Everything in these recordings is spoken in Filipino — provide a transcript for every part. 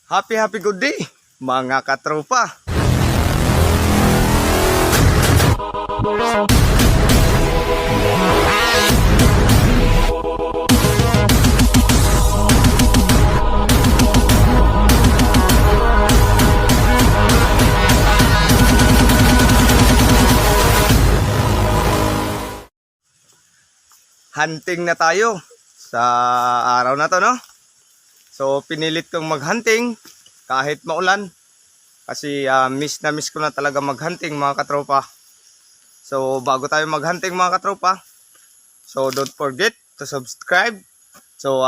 Happy good day mga katropa. Hunting na tayo sa araw na to, no? So pinilit kong maghunting kahit maulan kasi miss na miss ko na talaga maghunting mga katropa. So bago tayo maghunting mga katropa, so don't forget to subscribe so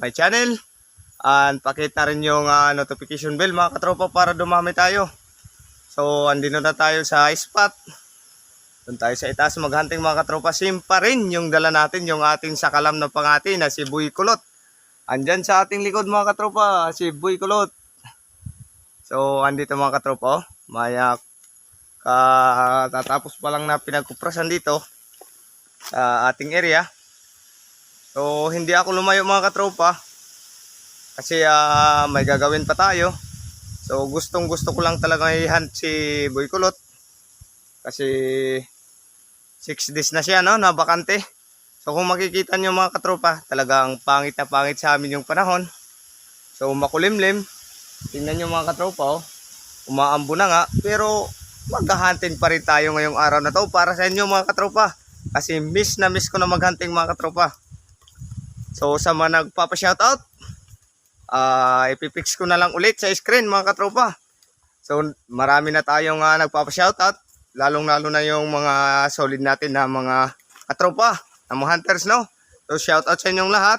my channel and pakit na rin yung notification bell mga katropa para dumami tayo. So andito na tayo sa spot. Doon tayo sa itaas maghunting mga katropa. Same pa rin yung dala natin, yung ating sakalam na pangati na si Boy Kulot. Andyan sa ating likod mga katropa, si Boy Kulot. So andito mga katropa, maya tatapos pa lang na pinagkuprasan dito sa ating area. So hindi ako lumayo mga katropa kasi may gagawin pa tayo. So gustong gusto ko lang talaga i-hunt si Boy Kulot kasi 6 days na siya, no, na bakante. So kung makikita nyo mga katropa, talagang pangit na pangit sa amin yung panahon. So makulimlim. Tingnan nyo mga katropa, oh. Umaambo na nga, pero maghahunting pa rin tayo ngayong araw na to para sa inyo mga katropa. Kasi miss na miss ko na maghunting mga katropa. So sa mga nagpapa-shoutout, ipipix ko na lang ulit sa screen mga katropa. So marami na tayong nagpapa-shoutout. Lalong-lalo na yung mga solid natin na mga katropa, na mga hunters, no? So shoutout sa inyong lahat.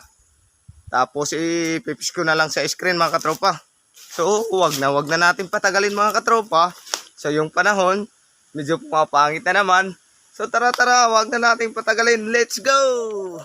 Tapos ipipis ko na lang sa screen mga katropa. So wag na natin patagalin mga katropa. So yung panahon, medyo pumapangit na naman. So tara, wag na natin patagalin. Let's go!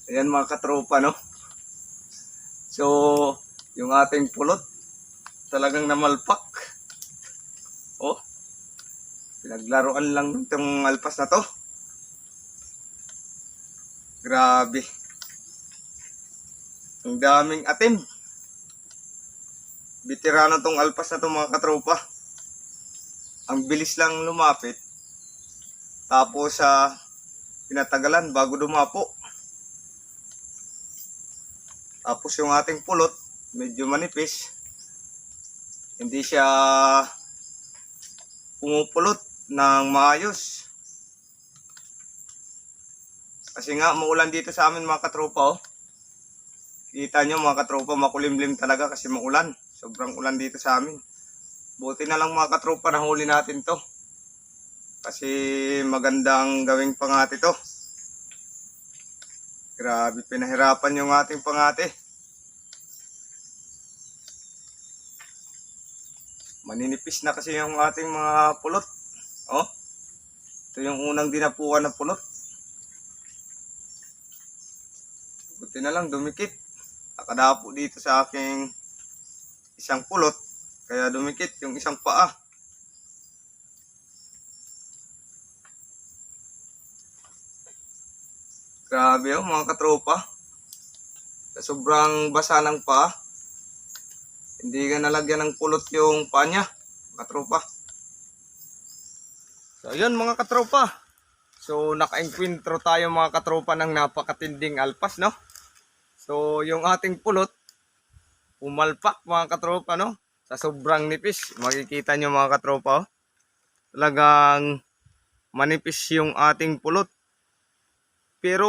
Ayan mga katropa, no? So, yung ating pulot, talagang namalpak. Oh, pinaglaruan lang itong alpas na to. Grabe. Ang daming atim. Veterano tong alpas na to mga katropa. Ang bilis lang lumapit. Tapos pinatagalan bago dumapo. Tapos yung ating pulot, medyo manipis. Hindi siya pumupulot ng maayos. Kasi nga, maulan dito sa amin mga katropa. Oh. Kita nyo mga katropa, makulimlim talaga kasi maulan. Sobrang ulan dito sa amin. Buti na lang mga katropa, nahuli natin to. Kasi magandang gawing pangati to. Grabe, pinahirapan yung ating pangati. Maninipis na kasi yung ating mga pulot. Oh, ito yung unang dinapuan na pulot. Buti na lang dumikit. Nakadapo dito sa aking isang pulot. Kaya dumikit yung isang paa. Grabe oh mga katropa. Sa sobrang basa ng paa. Hindi ka nalagyan ng pulot yung paa niya, katropa. So yun mga katropa. So naka-enkwentro tayo mga katropa ng napakatinding alpas, no? So yung ating pulot, umalpak mga katropa, no? Sa sobrang nipis. Makikita nyo mga katropa, oh. Talagang manipis yung ating pulot. Pero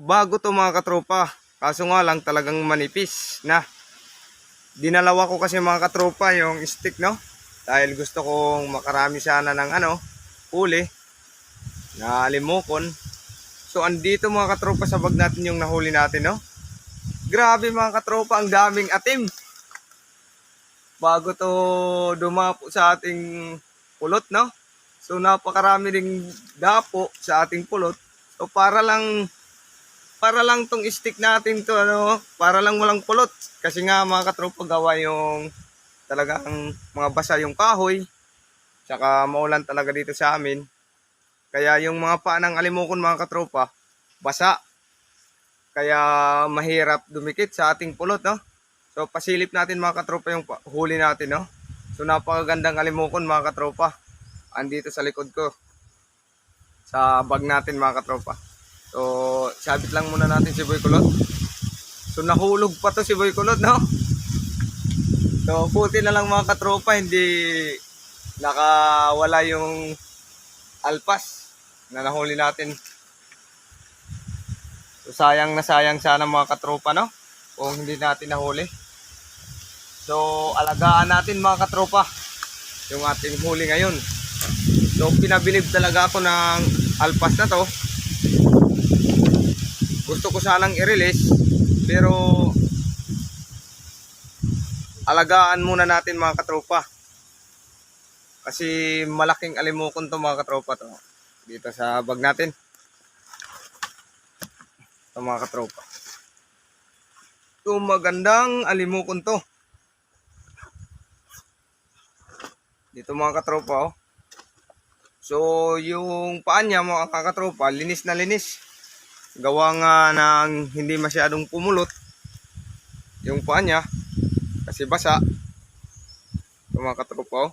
bago to mga katropa. Kaso nga lang talagang manipis na. Dinalawa ko kasi mga katropa yung stick, no? Dahil gusto kong makarami sana ng huli na limokon. So andito mga katropa sa bag natin yung nahuli natin, no? Grabe mga katropa, ang daming atim. Bago to dumapo sa ating pulot, no? So napakarami ding dapo sa ating pulot. So para lang tong stick natin to, para lang walang pulot. Kasi nga mga katropa, gawa yung talagang mga basa yung kahoy. Tsaka maulan talaga dito sa amin. Kaya yung mga paa ng alimokon mga katropa, basa. Kaya mahirap dumikit sa ating pulot, no? So pasilip natin mga katropa yung huli natin, no? So napakagandang alimokon mga katropa. Andito sa likod ko. Sa bag natin mga katropa. So sabit lang muna natin si Boy Kulot. So nahulog pa to si Boy Kulot, no? So puti na lang mga katropa, hindi nakawala yung alpas na nahuli natin. So sayang na sayang sana mga katropa, no? Kung hindi natin nahuli. So alagaan natin mga katropa yung ating huli ngayon. So pinabilib talaga ako ng alpas na to. Gusto ko sanang i-release, pero alagaan muna natin mga katropa. Kasi malaking alimokon to mga katropa to. Dito sa bag natin. Ito mga katropa. Ito magandang alimokon to. Dito mga katropa, oh. So yung paa niya mga katropa, linis na linis. Gawa nga ng hindi masyadong pumulot yung paa niya kasi basa. Ito mga katropa, oh.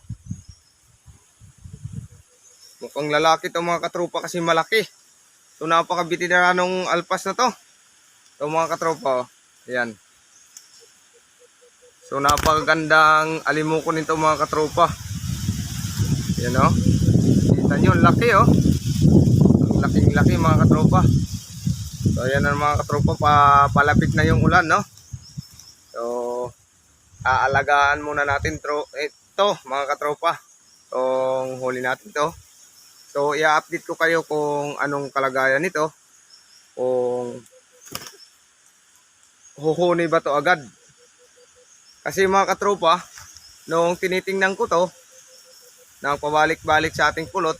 Mukhang lalaki ito mga katropa kasi malaki. So napakabitiranong alpas na to. Ito mga katropa, oh. Ayan. So napakagandang alimokon nito mga katropa. Ayan, oh. Kita nyo, laki, oh. Ang laking laki mga katropa. So ayan na mga katropa, palapit na yung ulan, no? So aalagaan muna natin ito mga katropa. Itong huli natin to. So i-update ko kayo kung anong kalagayan nito. Kung huhuni ba to agad. Kasi mga katropa, nung tinitingnan ko to, nang pabalik-balik sa ating pulot,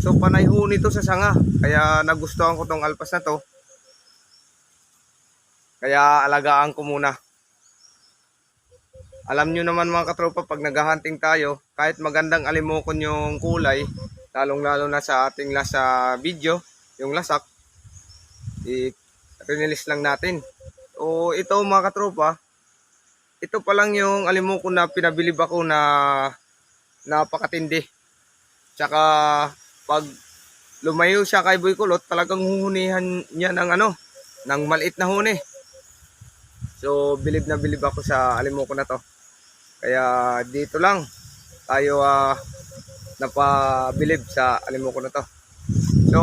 so panay huni to sa sanga. Kaya nagustuhan ko tong alpas na to. Kaya alagaan ko muna. Alam nyo naman mga katropa, pag naghahunting tayo, kahit magandang alimokon yung kulay, lalong-lalo na sa ating last video, yung lasak, i-release lang natin. O ito mga katropa, ito pa lang yung alimokon na pinabilib ako na napakatindi. Tsaka pag lumayo siya kay Boy Kulot, talagang huhunihan niya ng ng maliit na huni. So bilib na bilib ako sa alimokon na to. Kaya dito lang tayo napabilib sa alimokon na to. So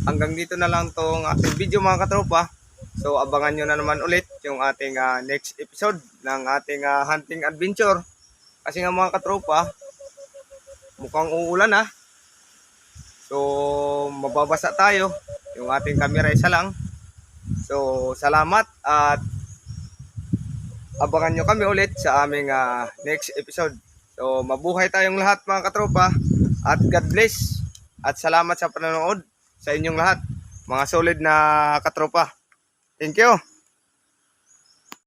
hanggang dito na lang tong ating video mga katropa. So abangan nyo na naman ulit yung ating next episode ng ating hunting adventure. Kasi nga mga katropa, mukhang uulan So mababasa tayo. Yung ating camera isa lang. So salamat at abangan nyo kami ulit sa aming next episode. So mabuhay tayong lahat mga katropa at God bless at salamat sa panonood sa inyong lahat mga solid na katropa. Thank you.